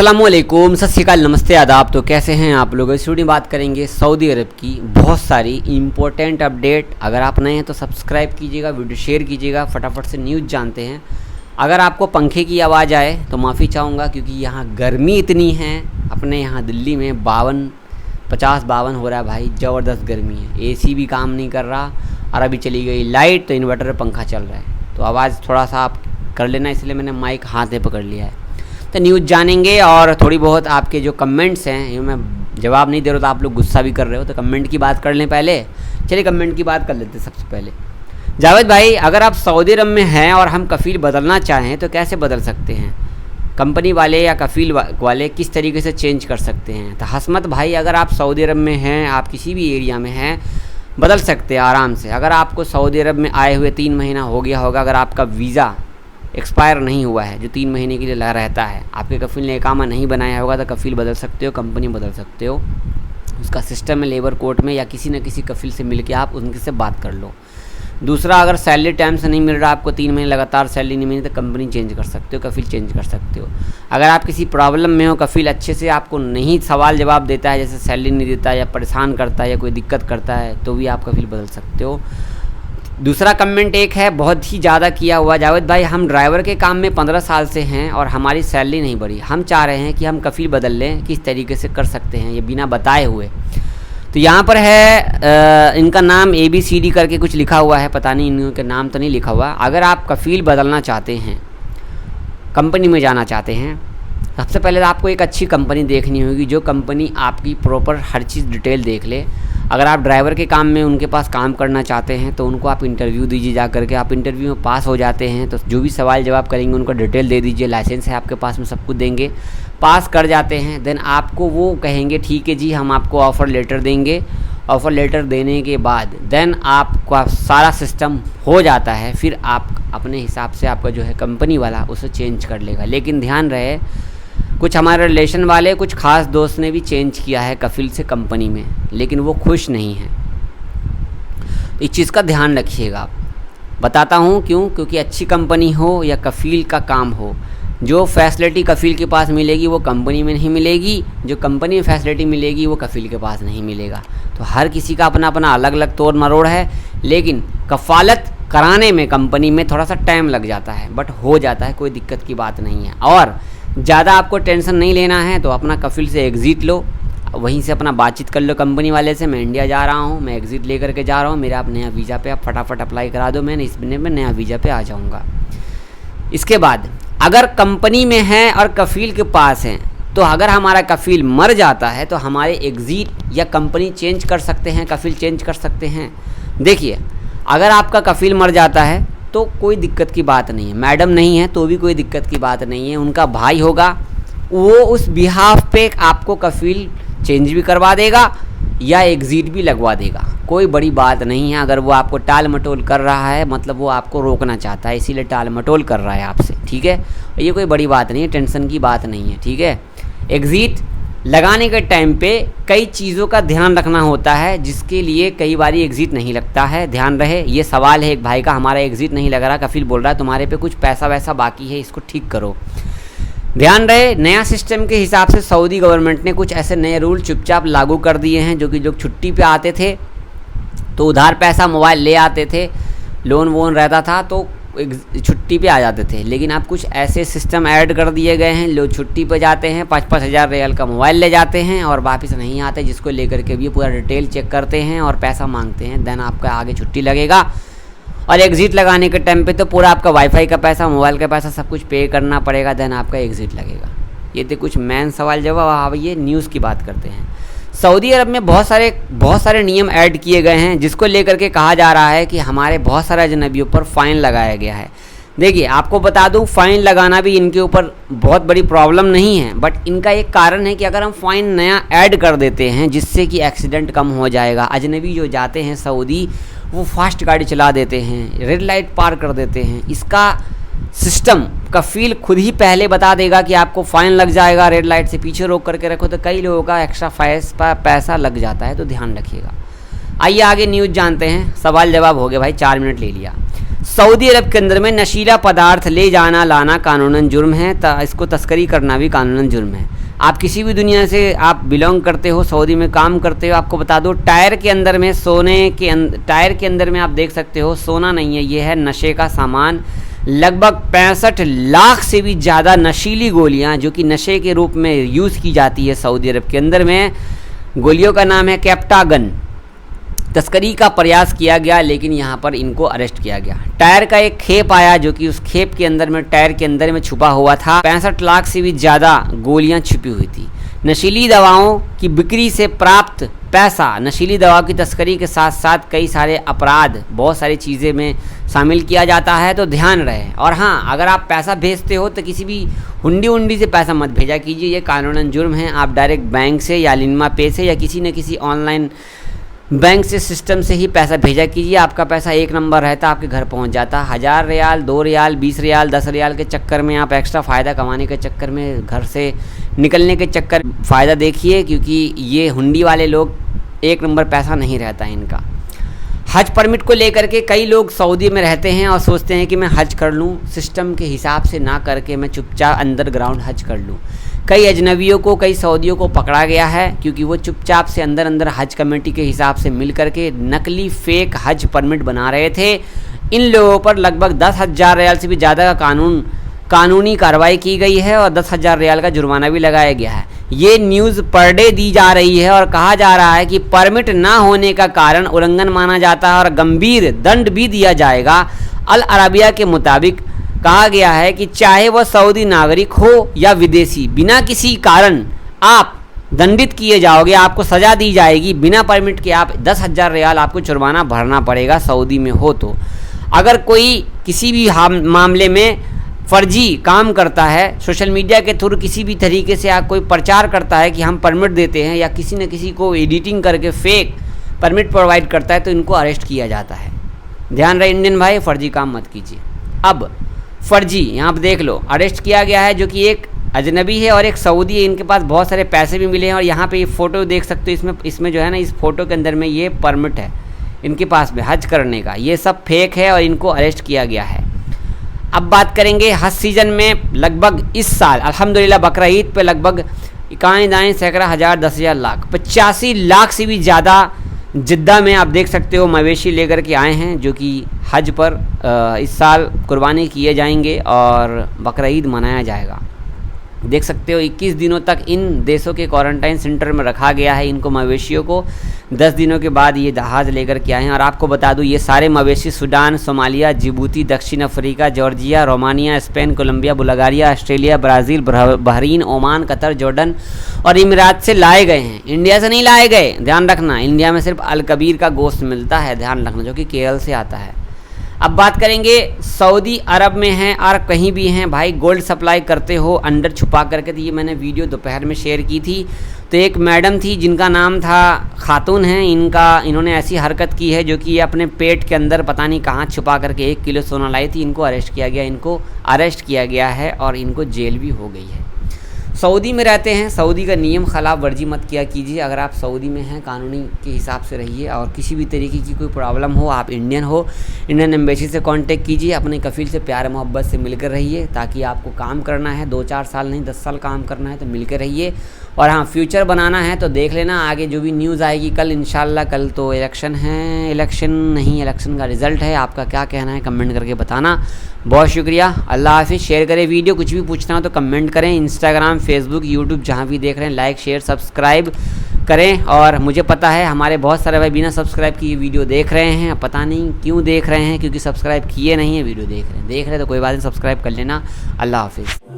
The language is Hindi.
अस्सलामुअलैकुम, सत श्री अकाल, नमस्ते, आदाब। तो कैसे हैं आप लोग। इस वीडियो में बात करेंगे सऊदी अरब की बहुत सारी इम्पोर्टेंट अपडेट। अगर आप नए हैं तो सब्सक्राइब कीजिएगा, वीडियो शेयर कीजिएगा, फटाफट से न्यूज़ जानते हैं। अगर आपको पंखे की आवाज़ आए तो माफ़ी चाहूँगा, क्योंकि यहाँ गर्मी इतनी है। अपने यहाँ दिल्ली में 50-52 हो रहा है भाई, ज़बरदस्त गर्मी है। एसी भी काम नहीं कर रहा, और अभी चली गई लाइट तो इन्वर्टर पर पंखा चल रहा है। तो आवाज़ थोड़ा सा आप कर लेना, इसलिए मैंने माइक हाथ में पकड़ लिया है। तो न्यूज़ जानेंगे, और थोड़ी बहुत आपके जो कमेंट्स हैं, ये मैं जवाब नहीं दे रहा, तो आप लोग गुस्सा भी कर रहे हो, तो कमेंट की बात कर लें पहले। चलिए कमेंट की बात कर लेते हैं सबसे पहले। जावेद भाई, अगर आप सऊदी अरब में हैं और हम कफ़ील बदलना चाहें तो कैसे बदल सकते हैं? कंपनी वाले या कफ़ील वाले किस तरीके से चेंज कर सकते हैं? तो हसमत भाई, अगर आप सऊदी अरब में हैं, आप किसी भी एरिया में हैं, बदल सकते हैं आराम से। अगर आपको सऊदी अरब में आए हुए 3 महीना हो गया होगा, अगर आपका वीज़ा एक्सपायर नहीं हुआ है, जो 3 महीने के लिए लगा रहता है, आपके कफ़ील ने इकामा नहीं बनाया होगा, तो कफ़ील बदल सकते हो, कंपनी बदल सकते हो। उसका सिस्टम है लेबर कोर्ट में, या किसी न किसी कफ़ील से मिल के आप उनके से बात कर लो। दूसरा, अगर सैलरी टाइम से नहीं मिल रहा, आपको 3 महीने लगातार सैलरी नहीं मिली, तो कंपनी चेंज कर सकते हो, कफ़ील चेंज कर सकते हो। अगर आप किसी प्रॉब्लम में हो, कफ़ील अच्छे से आपको नहीं सवाल जवाब देता है, जैसे सैलरी नहीं देता, या परेशान करता है, या कोई दिक्कत करता है, तो भी आप कफ़ील बदल सकते हो। दूसरा कमेंट एक है बहुत ही ज़्यादा किया हुआ, जावेद भाई हम ड्राइवर के काम में 15 साल से हैं और हमारी सैलरी नहीं बढ़ी, हम चाह रहे हैं कि हम कफ़ील बदल लें, किस तरीके से कर सकते हैं ये बिना बताए हुए। तो यहाँ पर है इनका नाम ABCD करके कुछ लिखा हुआ है, पता नहीं इनके नाम तो नहीं लिखा हुआ। अगर आप कफ़ील बदलना चाहते हैं, कंपनी में जाना चाहते हैं, सबसे पहले आपको एक अच्छी कंपनी देखनी होगी, जो कंपनी आपकी प्रॉपर हर चीज़ डिटेल देख ले। अगर आप ड्राइवर के काम में उनके पास काम करना चाहते हैं, तो उनको आप इंटरव्यू दीजिए, जा करके आप इंटरव्यू में पास हो जाते हैं तो जो भी सवाल जवाब करेंगे उनको डिटेल दे दीजिए। लाइसेंस है आपके पास में, सब कुछ देंगे, पास कर जाते हैं, देन आपको वो कहेंगे ठीक है जी, हम आपको ऑफ़र लेटर देंगे। ऑफ़र लेटर देने के बाद देन आपका सारा सिस्टम हो जाता है, फिर आप अपने हिसाब से आपका जो है कंपनी वाला उसे चेंज कर लेगा। लेकिन ध्यान रहे, कुछ हमारे रिलेशन वाले, कुछ ख़ास दोस्त ने भी चेंज किया है कफ़ील से कंपनी में, लेकिन वो खुश नहीं हैं। इस चीज़ का ध्यान रखिएगा। बताता हूँ क्यों, क्योंकि अच्छी कंपनी हो या कफ़ील का काम हो, जो फैसिलिटी कफ़ील के पास मिलेगी वो कंपनी में नहीं मिलेगी, जो कंपनी में फैसिलिटी मिलेगी वो कफ़ील के पास नहीं मिलेगा। तो हर किसी का अपना अपना अलग अलग तोड़ मरोड़ है, लेकिन कफ़ालत कराने में कंपनी में थोड़ा सा टाइम लग जाता है, बट हो जाता है, कोई दिक्कत की बात नहीं है। और ज़्यादा आपको टेंशन नहीं लेना है तो अपना कफ़ील से एग्ज़िट लो, वहीं से अपना बातचीत कर लो कंपनी वाले से, मैं इंडिया जा रहा हूँ, मैं एग्ज़िट लेकर के जा रहा हूँ, मेरा आप नया वीज़ा पे आप फटाफट अप्लाई करा दो, मैं इस महीने में नया वीज़ा पे आ जाऊँगा। इसके बाद अगर कंपनी में हैं और कफ़ील के पास हैं, तो अगर हमारा कफ़ील मर जाता है तो हमारे एग्ज़िट या कंपनी चेंज कर सकते हैं, कफ़ील चेंज कर सकते हैं। देखिए, अगर आपका कफ़ील मर जाता है तो कोई दिक्कत की बात नहीं है, मैडम नहीं है तो भी कोई दिक्कत की बात नहीं है, उनका भाई होगा, वो उस बिहाफ पे आपको कफ़ील चेंज भी करवा देगा या एग्ज़िट भी लगवा देगा, कोई बड़ी बात नहीं है। अगर वो आपको टाल मटोल कर रहा है, मतलब वो आपको रोकना चाहता है, इसीलिए टाल मटोल कर रहा है आपसे, ठीक है, ये कोई बड़ी बात नहीं है, टेंशन की बात नहीं है, ठीक है। एग्ज़िट लगाने के टाइम पे कई चीज़ों का ध्यान रखना होता है, जिसके लिए कई बार एग्ज़िट नहीं लगता है। ध्यान रहे, ये सवाल है एक भाई का, हमारा एग्ज़िट नहीं लग रहा, कफ़ील बोल रहा है तुम्हारे पे कुछ पैसा वैसा बाकी है, इसको ठीक करो। ध्यान रहे, नया सिस्टम के हिसाब से सऊदी गवर्नमेंट ने कुछ ऐसे नए रूल चुपचाप लागू कर दिए हैं, जो कि लोग छुट्टी पे आते थे तो उधार पैसा मोबाइल ले आते थे, लोन वोन रहता था तो छुट्टी पे आ जाते थे। लेकिन अब कुछ ऐसे सिस्टम ऐड कर दिए गए हैं, लोग छुट्टी पे जाते हैं, 5-5 हज़ार रियाल का मोबाइल ले जाते हैं और वापस नहीं आते, जिसको लेकर के भी पूरा डिटेल चेक करते हैं और पैसा मांगते हैं, देन आपका आगे छुट्टी लगेगा। और एग्ज़िट लगाने के टाइम पे तो पूरा आपका वाईफाई का पैसा, मोबाइल का पैसा सब कुछ पे करना पड़ेगा, देन आपका एग्ज़िट लगेगा। ये तो कुछ मेन सवाल जवाब। अब ये न्यूज़ की बात करते हैं। सऊदी अरब में बहुत सारे नियम ऐड किए गए हैं, जिसको लेकर के कहा जा रहा है कि हमारे बहुत सारे अजनबियों पर फ़ाइन लगाया गया है। देखिए, आपको बता दूं, फ़ाइन लगाना भी इनके ऊपर बहुत बड़ी प्रॉब्लम नहीं है, बट इनका एक कारण है कि अगर हम फ़ाइन नया ऐड कर देते हैं, जिससे कि एक्सीडेंट कम हो जाएगा। अजनबी जो जाते हैं सऊदी, वो फास्ट गाड़ी चला देते हैं, रेड लाइट पार कर देते हैं। इसका सिस्टम कफ़ील खुद ही पहले बता देगा कि आपको फ़ाइन लग जाएगा, रेड लाइट से पीछे रोक करके रखो, तो कई लोगों का एक्स्ट्रा पैसा लग जाता है, तो ध्यान रखिएगा। आइए आगे न्यूज़ जानते हैं। सवाल जवाब हो गया भाई, 4 मिनट ले लिया। सऊदी अरब के अंदर में नशीला पदार्थ ले जाना लाना कानूनन जुर्म है, इसको तस्करी करना भी कानूनन जुर्म है। आप किसी भी दुनिया से आप बिलोंग करते हो, सऊदी में काम करते हो, आपको बता दो टायर के अंदर में टायर के अंदर में आप देख सकते हो सोना नहीं है, ये है नशे का सामान। लगभग 65 लाख से भी ज़्यादा नशीली गोलियां जो कि नशे के रूप में यूज़ की जाती है सऊदी अरब के अंदर में। गोलियों का नाम है कैप्टागन। तस्करी का प्रयास किया गया लेकिन यहाँ पर इनको अरेस्ट किया गया। टायर का एक खेप आया जो कि उस खेप के अंदर में टायर के अंदर में छुपा हुआ था। 65 लाख से भी ज़्यादा गोलियाँ छिपी हुई थी। नशीली दवाओं की बिक्री से प्राप्त पैसा नशीली दवाओं की तस्करी के साथ साथ कई सारे अपराध बहुत सारी चीज़ें में शामिल किया जाता है, तो ध्यान रहे। और हाँ, अगर आप पैसा भेजते हो तो किसी भी हुंडी से पैसा मत भेजा कीजिए, ये कानूनन जुर्म है। आप डायरेक्ट बैंक से या लिनमा पे से या किसी न किसी ऑनलाइन बैंक से सिस्टम से ही पैसा भेजा कीजिए। आपका पैसा एक नंबर रहता, आपके घर पहुंच जाता। 1000 रियाल, 2 रियाल, 20 रियाल, 10 रियाल के चक्कर में आप एक्स्ट्रा फ़ायदा कमाने के चक्कर में घर से निकलने के चक्कर फ़ायदा देखिए, क्योंकि ये हुंडी वाले लोग एक नंबर पैसा नहीं रहता है इनका। हज परमिट को लेकर के कई लोग सऊदी में रहते हैं और सोचते हैं कि मैं हज कर लूँ, सिस्टम के हिसाब से ना करके मैं चुपचाप अंडरग्राउंड हज कर लूँ। कई अजनबियों को, कई सऊदियों को पकड़ा गया है क्योंकि वो चुपचाप से अंदर हज कमेटी के हिसाब से मिल करके नकली फेक हज परमिट बना रहे थे। इन लोगों पर लगभग 10,000 रियाल से भी ज़्यादा का कानूनी कार्रवाई की गई है और 10,000 रियाल का जुर्माना भी लगाया गया है। ये न्यूज़ पर डे दी जा रही है और कहा जा रहा है कि परमिट ना होने का कारण उल्लंघन माना जाता है और गंभीर दंड भी दिया जाएगा। अल अरबिया के मुताबिक कहा गया है कि चाहे वह सऊदी नागरिक हो या विदेशी, बिना किसी कारण आप दंडित किए जाओगे, आपको सज़ा दी जाएगी। बिना परमिट के आप 10,000 रियाल आपको जुर्माना भरना पड़ेगा सऊदी में हो तो। अगर कोई किसी भी मामले में फर्जी काम करता है, सोशल मीडिया के थ्रू किसी भी तरीके से आप कोई प्रचार करता है कि हम परमिट देते हैं या किसी न किसी को एडिटिंग करके फेक परमिट प्रोवाइड करता है, तो इनको अरेस्ट किया जाता है। ध्यान रहे इंडियन भाई, फर्जी काम मत कीजिए। अब फर्जी यहाँ पर देख लो, अरेस्ट किया गया है जो कि एक अजनबी है और एक सऊदी है। इनके पास बहुत सारे पैसे भी मिले हैं और यहाँ पे ये फ़ोटो देख सकते हो, इसमें जो है ना, इस फ़ोटो के अंदर में ये परमिट है इनके पास में हज करने का। ये सब फेक है और इनको अरेस्ट किया गया है। अब बात करेंगे हज सीज़न में। लगभग इस साल अल्हम्दुलिल्लाह बकरा ईद पे लगभग 51 सैकड़ा हज़ार 10,000 लाख 85 लाख से भी ज़्यादा जिद्दा में आप देख सकते हो मवेशी लेकर के आए हैं जो कि हज पर इस साल कुर्बानी किए जाएंगे और बकरा ईद मनाया जाएगा। देख सकते हो 21 दिनों तक इन देशों के क्वारंटाइन सेंटर में रखा गया है इनको मवेशियों को। 10 दिनों के बाद ये जहाज़ लेकर के आए हैं। और आपको बता दूं, ये सारे मवेशी सूडान, सोमालिया, जिबूती, दक्षिण Africa, Georgia, Romania, Spain, Colombia, Bulgaria, Australia, Brazil, Bahrain, Oman, Qatar, Jordan और इमिरात से लाए गए हैं। इंडिया से नहीं लाए गए, ध्यान रखना। इंडिया में सिर्फ अल कबीर का गोश्त मिलता है, ध्यान रखना, जो कि केरल से आता है। अब बात करेंगे सऊदी अरब में हैं और कहीं भी हैं भाई, गोल्ड सप्लाई करते हो अंडर छुपा करके। तो ये मैंने वीडियो दोपहर में शेयर की थी। तो एक मैडम थी जिनका नाम था, खातून हैं, इन्होंने ऐसी हरकत की है जो कि ये अपने पेट के अंदर पता नहीं कहाँ छुपा करके 1 किलो सोना लाई थी। इनको अरेस्ट किया गया है और इनको जेल भी हो गई है। सऊदी में रहते हैं, सऊदी का नियम खिलाफ वर्जी मत किया कीजिए। अगर आप सऊदी में हैं, कानूनी के हिसाब से रहिए और किसी भी तरीके की कोई प्रॉब्लम हो, आप इंडियन हो, इंडियन एम्बेसी से कांटेक्ट कीजिए। अपने कफ़ील से प्यार मोहब्बत से मिलकर रहिए, ताकि आपको काम करना है 2-4 साल नहीं 10 साल काम करना है तो मिलकर रहिए। और हाँ, फ्यूचर बनाना है तो देख लेना आगे जो भी न्यूज़ आएगी। कल इंशाल्लाह, कल तो इलेक्शन का रिज़ल्ट है। आपका क्या कहना है कमेंट करके बताना। बहुत शुक्रिया, अल्लाह हाफिज़। शेयर करें वीडियो, कुछ भी पूछना हो तो कमेंट करें। इंस्टाग्राम, फेसबुक, यूट्यूब जहाँ भी देख रहे हैं लाइक शेयर सब्सक्राइब करें। और मुझे पता है हमारे बहुत सारे भाई बिना सब्सक्राइब किए वीडियो देख रहे हैं, पता नहीं क्यों देख रहे हैं, क्योंकि सब्सक्राइब किए नहीं है, वीडियो देख रहे हैं तो कोई बात नहीं, सब्सक्राइब कर लेना। अल्लाह हाफिज़।